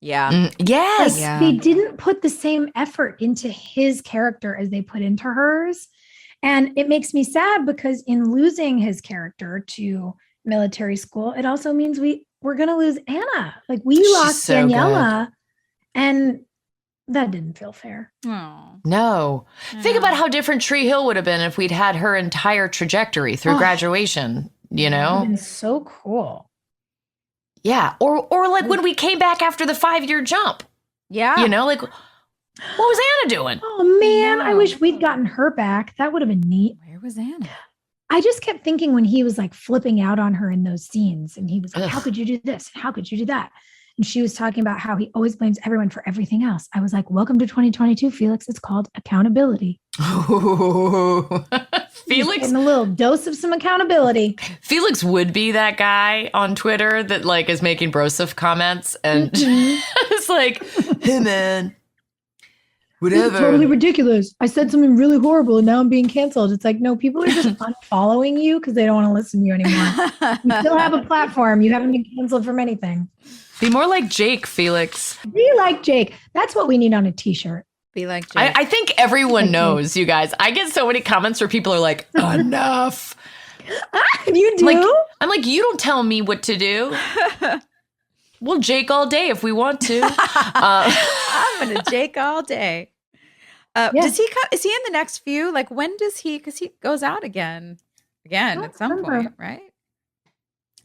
Yeah. Yes. Yeah. They didn't put the same effort into his character as they put into hers. And it makes me sad because in losing his character to military school, it also means we're going to lose Anna. Like we lost so Daniela and that didn't feel fair. Oh. No. Think about how different Tree Hill would have been if we'd had her entire trajectory through graduation, you know? It was so cool. Yeah. Or like when we came back after the 5-year jump, Yeah. you know, like what was Anna doing? Oh man, I know. wish we'd gotten her back. That would have been neat. Where was Anna? I just kept thinking when he was like flipping out on her in those scenes and he was like, Ugh. how could you do this? How could you do that? And she was talking about how he always blames everyone for everything else. I was like, welcome to 2022, Felix. It's called accountability. Felix Getting a little dose of some accountability. Felix would be that guy on Twitter that like is making brosif comments and it's like, hey man, This is whatever. totally ridiculous. I said something really horrible and now I'm being canceled. It's like, no, people are just unfollowing you because they don't want to listen to you anymore. You still have a platform. You haven't been canceled from anything. Be more like Jake, Felix. Be like Jake. That's what we need on a t-shirt. Be like Jake. I think everyone knows, you guys. I get so many comments where people are like, enough. You do? I'm like, you don't tell me what to do. We'll Jake all day if we want to. I'm gonna Jake all day. Yeah. Does he come? Is he in the next few? Like when does he? Because he goes out again at some point, right?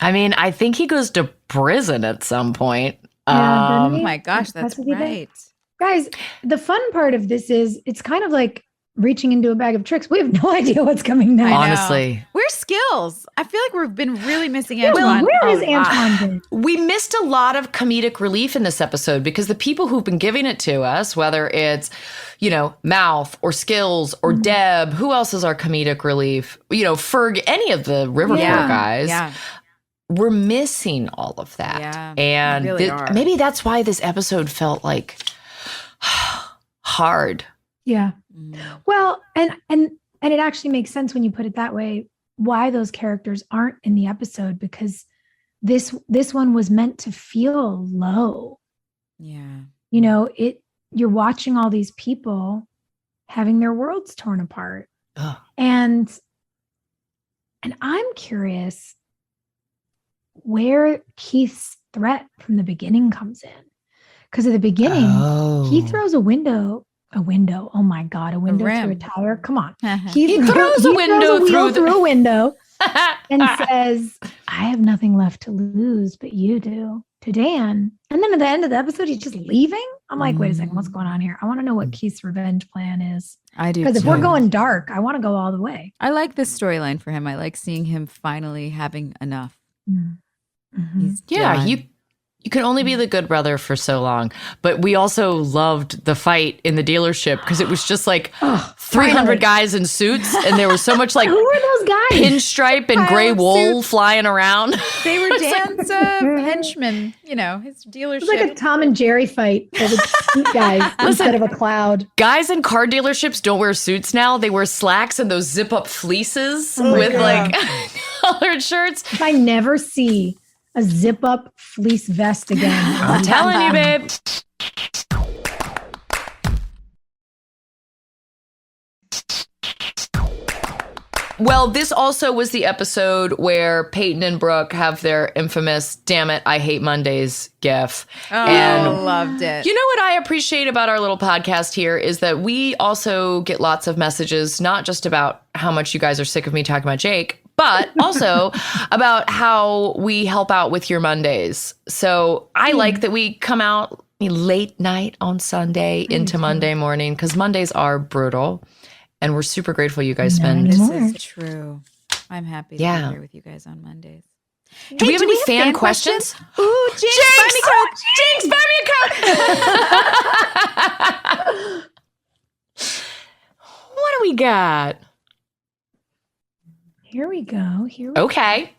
I mean, I think he goes to prison at some point. Yeah, doesn't Oh he? my gosh, that's what he did. right. Guys, the fun part of this is it's kind of like reaching into a bag of tricks. We have no idea what's coming I know. next. Honestly. Where's Skills? I feel like we've been really missing Yeah, Antoine. where is a lot. Antoine? We missed a lot of comedic relief in this episode because the people who've been giving it to us, whether it's, you know, Mouth or Skills or Deb, who else is our comedic relief? You know, Ferg, any of the Riverport guys. Yeah. We're missing all of that. Yeah, and we really are. maybe that's why this episode felt like hard. Yeah. Mm. Well, and it actually makes sense when you put it that way, why those characters aren't in the episode, because this one was meant to feel low. Yeah. You know, you're watching all these people having their worlds torn apart. Ugh. And I'm curious where Keith's threat from the beginning comes in. Because at the beginning, he throws a window. Oh my God, a window through a rim. tire. Come on. He throws a window through a window and says, I have nothing left to lose, but you do, to Dan. And then at the end of the episode, he's just leaving. I'm like, wait a second, what's going on here? I want to know what Keith's revenge plan is. I do. Because if too. we're going dark, I want to go all the way. I like this storyline for him. I like seeing him finally having enough. Mm-hmm. He's Yeah, done. you can only be the good brother for so long. But we also loved the fight in the dealership because it was just like 300 finally. guys in suits, and there was so much like Who are those guys? pinstripe and Pile gray of wool suits. flying around. They were Dan's henchmen, you know, his dealership. It's like a Tom and Jerry fight for the suit guys instead of a cloud. Guys in car dealerships don't wear suits now. They wear slacks and those zip up fleeces with God. like colored shirts. If I never see a zip up fleece vest again. I'm telling you, babe. Well, this also was the episode where Peyton and Brooke have their infamous "Damn it, I hate Mondays" gif. Oh, loved it. You know what I appreciate about our little podcast here is that we also get lots of messages, not just about how much you guys are sick of me talking about Jake, but also about how we help out with your Mondays. So I like that we come out late night on Sunday into Monday morning, because Mondays are brutal. And we're super grateful you guys spend. This More. is true. I'm happy to Yeah. be here with you guys on Mondays. Do we have any fan questions? Ooh, Jinx, buy me Coke. Jinx, buy me a Coke! What do we got? Here we go. Okay.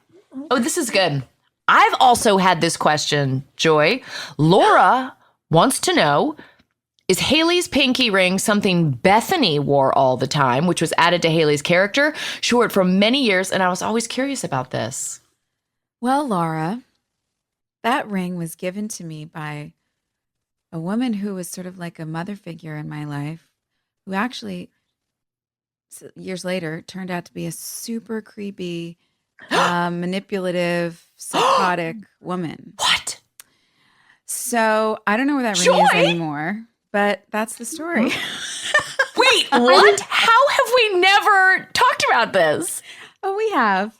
Oh, this is good. I've also had this question, Joy. Laura wants to know, is Haley's pinky ring something Bethany wore all the time, which was added to Haley's character? She wore it for many years, and I was always curious about this. Well, Laura, that ring was given to me by a woman who was sort of like a mother figure in my life, who actually years later turned out to be a super creepy, manipulative, psychotic woman. What? So I don't know where that ring Joy? is anymore, but that's the story. Wait, what? How have we never talked about this? Oh, we have.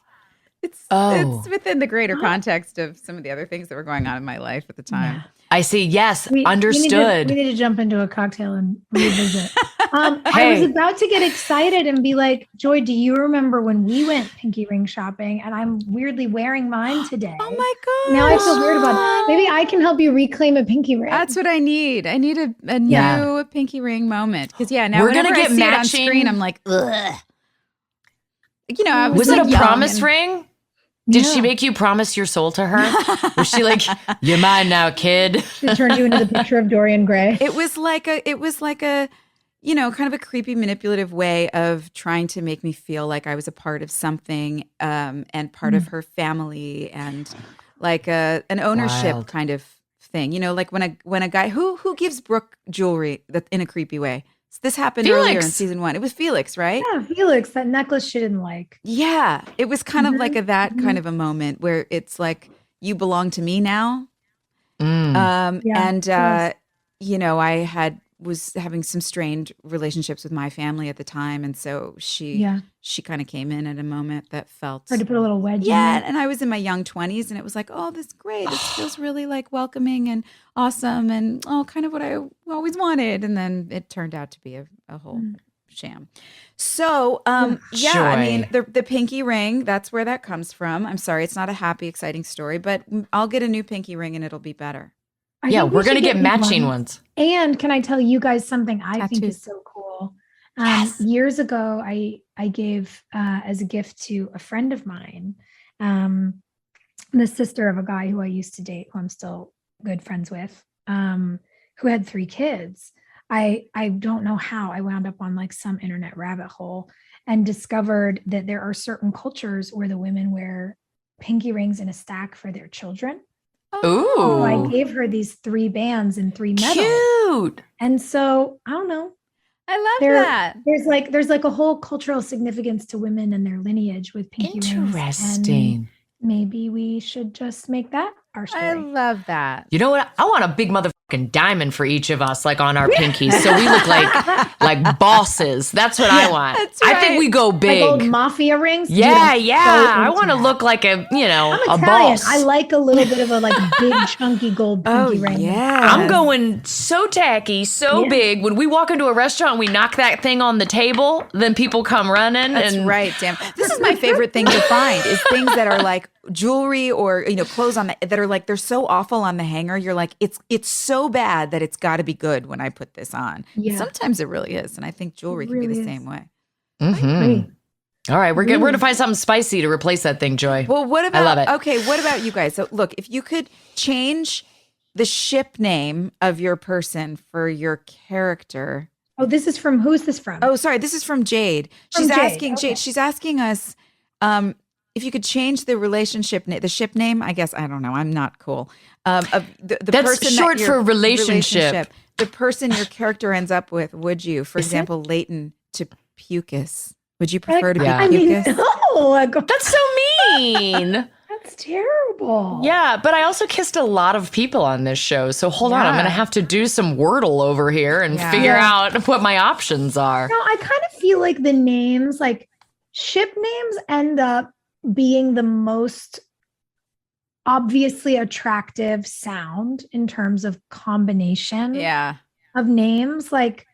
It's within the greater Huh? context of some of the other things that were going on in my life at the time. Yeah. I see. Yes, We understood. need to jump into a cocktail and revisit. I Hey. was about to get excited and be like, Joy, do you remember when we went pinky ring shopping? And I'm weirdly wearing mine today. Oh my God. Now I feel weird about it. Maybe I can help you reclaim a pinky ring. That's what I need. I need a Yeah. new pinky ring moment. Because now We're whenever gonna I get see it on matching- screen, I'm like, ugh. You know, I was Was like it a young promise and- ring? Did Yeah. she make you promise your soul to her? Was she like, "You're mine now, kid"? She turned you into the picture of Dorian Gray. It was like a, you know, kind of a creepy, manipulative way of trying to make me feel like I was a part of something, and part of her family, and like an ownership Wild. kind of thing. You know, like when a guy who gives Brooke jewelry that in a creepy way. This happened earlier in Felix. season 1. It was Felix, right? Yeah, Felix, that necklace she didn't like. Yeah, it was kind of like that Mhm. kind of a moment where it's like, you belong to me now. Mm. Yeah, And it was. you know, I was having some strained relationships with my family at the time, and so she kind of came in at a moment that felt Hard to put a little wedge in yeah, there. and I was in my young 20s, and it was like, oh, this is great. This feels really like welcoming and awesome, and kind of what I always wanted. And then it turned out to be a whole sham. So, yeah, I mean, the pinky ring, that's where that comes from. I'm sorry, it's not a happy, exciting story, but I'll get a new pinky ring and it'll be better. I Yeah, think we we're gonna should get new matching ones. And can I tell you guys something I think Tattoos. is so cool? Yes. Years ago, I gave as a gift to a friend of mine, the sister of a guy who I used to date, who I'm still good friends with, who had 3 kids. I don't know how I wound up on like some internet rabbit hole and discovered that there are certain cultures where the women wear pinky rings in a stack for their children. Ooh, So I gave her these 3 bands and 3 medals. cute. And so I don't know. I love There- that. There's like a whole cultural significance to women and their lineage with pinky rings. And Interesting. maybe we should just make that our story. I love that. You know what? I want a big motherfucking diamond for each of us, like on our pinkies, so we look like bosses. That's what I want. That's I right. think we go Like big. old mafia rings. Dude, Yeah, I'm yeah. so I into want to that. look like a I'm a Italian. boss. I like a little bit of a like big chunky gold pinky ring. I'm going so tacky, so Yeah. big. When we walk into a restaurant, we knock that thing on the table, then people come running. That's and right, damn. This is my favorite thing to find is things that are like jewelry or clothes that are like they're so awful on the hanger. You're like it's so bad that it's got to be good when I put this on. Yeah. Sometimes it really is, and I think jewelry can be really the is. same way. Mhm. All right, we're gonna find something spicy to replace that thing, Joy. Well, what about love it. Okay, what about you guys? So look, if you could change the ship name of your person for your character. Oh, this is from who's this from? Oh, sorry, this is from Jade. From She's Jade, asking okay. Jade. She's asking us if you could change the relationship, the ship name. I guess I don't know. I'm not cool. Of the That's person short that for your relationship. The person your character ends up with. Would you, for Is it? example, Leighton to Pucus? Would you prefer to be Yeah. I mean, Pucus? no, like, That's so mean. that's terrible. Yeah, but I also kissed a lot of people on this show. So hold on, I'm Yeah. going to have to do some Wordle over here and Yeah. figure Yeah. out what my options are. No, I kind of feel like the names, like ship names, end up being the most obviously attractive sound in terms of combination Yeah. of names. Like,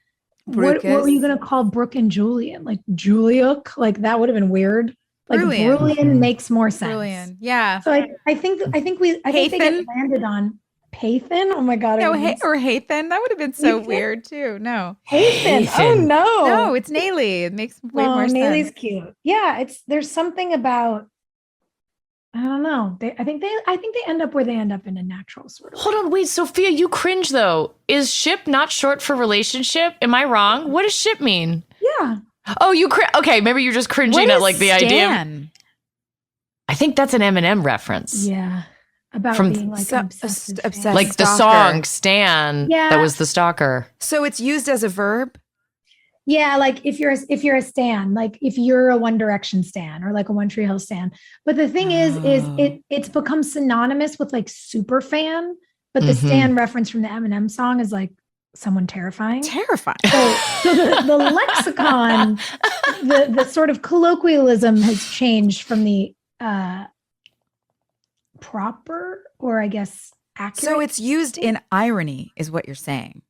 what were you going to call Brooke and Julian? Like Juliuk? Like that would have been weird. Like Brilliant. Brilliant makes more sense. Brilliant. Yeah. So I think we Hathan? they get landed on Pathan? Oh my God. No, or Hathan. That would have been so weird too. No. Hathan. Oh no. No, it's Nayli. It makes way more sense. Nayli's cute. Yeah, there's something about, I don't know. I think they end up where they end up in a natural sort of. Hold on, wait, Sophia, you cringe though. Is ship not short for relationship? Am I wrong? What does ship mean? Yeah. Oh, okay, maybe you're just cringing at like the idea. I think that's an Eminem reference. Yeah. About being like obsessed, like the song Stan. Yeah. That was the stalker. So it's used as a verb. Yeah, like if you're a stan, like if you're a One Direction stan or like a One Tree Hill stan. But the thing is it's become synonymous with like super fan. But the stan reference from the Eminem song is like someone terrifying. Terrifying. So the lexicon, the sort of colloquialism has changed from the proper, or I guess accurate. So it's used in irony is what you're saying.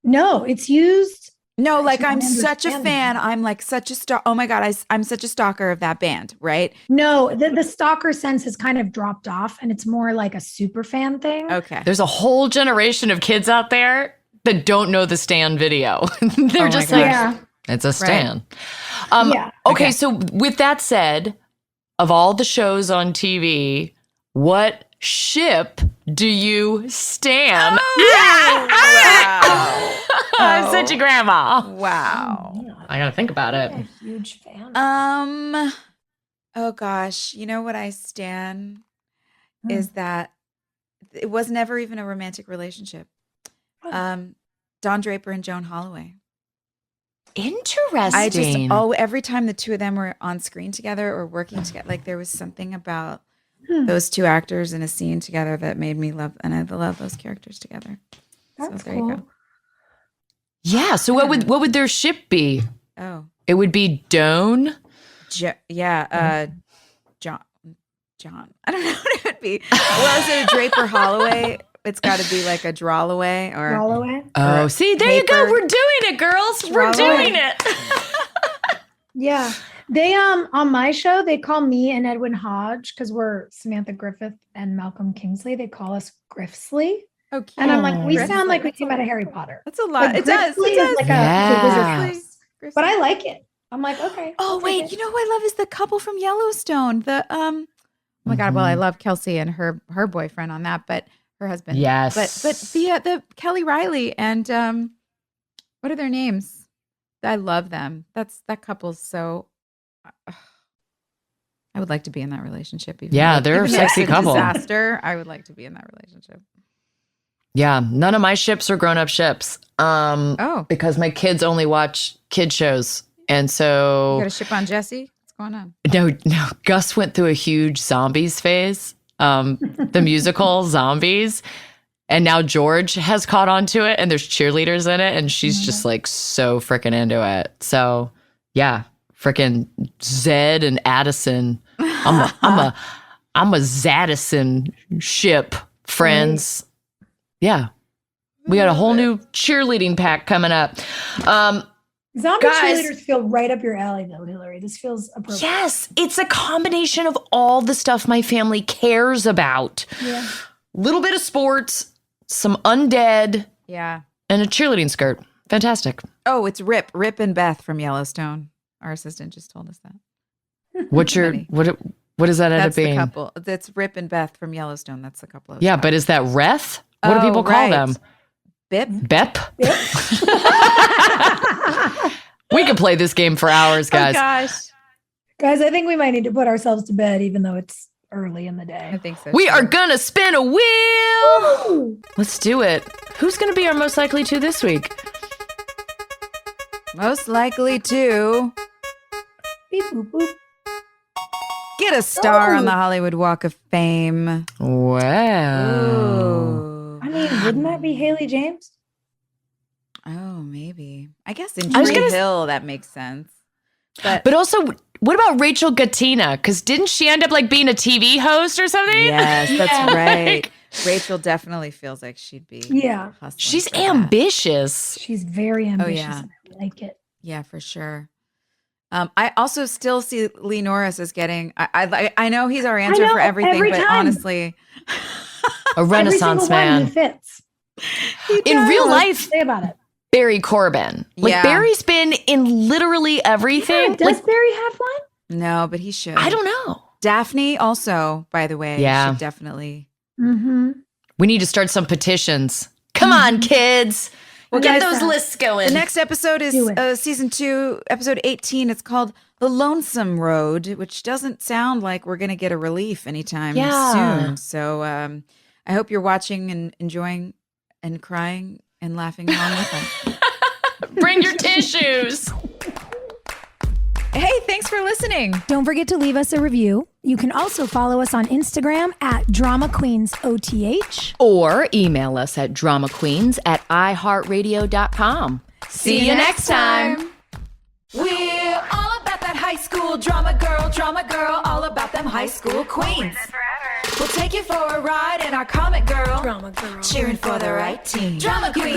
No, it's used. No, like I'm such a fan. I'm like such a star. Oh my God, I'm such a stalker of that band, right? No, the stalker sense has kind of dropped off and it's more like a super fan thing. Okay. There's a whole generation of kids out there that don't know the Stan video. They're just like, it's a Stan. Right. Okay, so with that said, of all the shows on TV, what ship do you stan? Wow. I'm such a grandma. Wow. I gotta think about it. I'm a huge fan. Oh gosh, you know what I stan is that it was never even a romantic relationship. Don Draper and Joan Holloway. Interesting. Every time the two of them were on screen together or working together, like there was something about those two actors in a scene together that made me love, and I love those characters together. That's so there cool. you go. Yeah. So what would their ship be? Oh, it would be Joan. John. I don't know what it would be. Well, is it a Draper Holloway? It's got to be like a Drawlaway or Drawlaway. Oh, see, there you go. We're doing it, girls. We're doing it. Yeah. They on my show, they call me and Edwin Hodge because we're Samantha Griffith and Malcolm Kingsley. They call us Griffsley. Okay. And I'm like, we sound like we came out of Harry Potter. That's a lot. Like, it does. Griffsley is like a wizard house. But I like it. I'm like, okay. Oh wait, you know who I love is the couple from Yellowstone. The oh my God. Well, I love Kelsey and her boyfriend on that, but her husband. Yes. But the Kelly Riley and what are their names? I love them. That couple's so. I would like to be in that relationship. They're a sexy couple. Disaster. I would like to be in that relationship. Yeah, none of my ships are grown-up ships. Because my kids only watch kid shows, and so you got a ship on Jesse. What's going on? No. Gus went through a huge zombies phase, the musical Zombies, and now George has caught on to it, and there's cheerleaders in it, and she's just like so freaking into it. So yeah, freaking Zed and Addison. I'm a Zaddison ship, friends. Yeah. We got a whole new cheerleading pack coming up. Zombie cheerleaders feel right up your alley, though, Hilarie. This feels appropriate. Yes, it's a combination of all the stuff my family cares about. Yeah. Little bit of sports, some undead, and a cheerleading skirt. Fantastic. Oh, it's Rip and Beth from Yellowstone. Our assistant just told us that. What does that end up being? That's the couple. That's Rip and Beth from Yellowstone. That's the couple. But is that Reth? What do people call them? Bep? We could play this game for hours, guys. Oh, gosh. Guys, I think we might need to put ourselves to bed, even though it's early in the day. I think so. We are going to spin a wheel. Woo! Let's do it. Who's going to be our most likely to this week? Most likely to beep, boop, boop. Get a star on the Hollywood Walk of Fame. Wow. Ooh. I mean, wouldn't that be Haley James? Oh, maybe. I guess in Tree Hill, that makes sense. But also, what about Rachel Gattina? Because didn't she end up like being a TV host or something? Yes, that's right. Rachel definitely feels like she'd be. Yeah. She's ambitious. She's very ambitious. Oh, yeah. I like it. Yeah, for sure. I also still see Lee Norris as getting. I know he's our answer for everything, but honestly, A Renaissance man. He fits. In real life, say about it. Barry Corbin. Like Yeah. Barry's been in literally everything. Yeah, does Like, Barry have one? No, but he should. I don't know. Daphne also, by the way, Yeah. should definitely. Mm-hmm. We need to start some petitions. Come on, kids. Well, Get guys, those lists going. The next episode is Do it. season 2, episode 18. It's called The Lonesome Road, which doesn't sound like we're going to get a relief anytime Yeah. soon. So I hope you're watching and enjoying and crying and laughing along with us. Bring your tissues. Hey, thanks for listening. Don't forget to leave us a review. You can also follow us on Instagram at DramaQueensOTH. Or email us at dramaqueens@iheartradio.com. See you next time. We're all about that high school drama girl, all about them high school queens. We'll take you for a ride in our comic girl, cheering for the right team. Drama queen.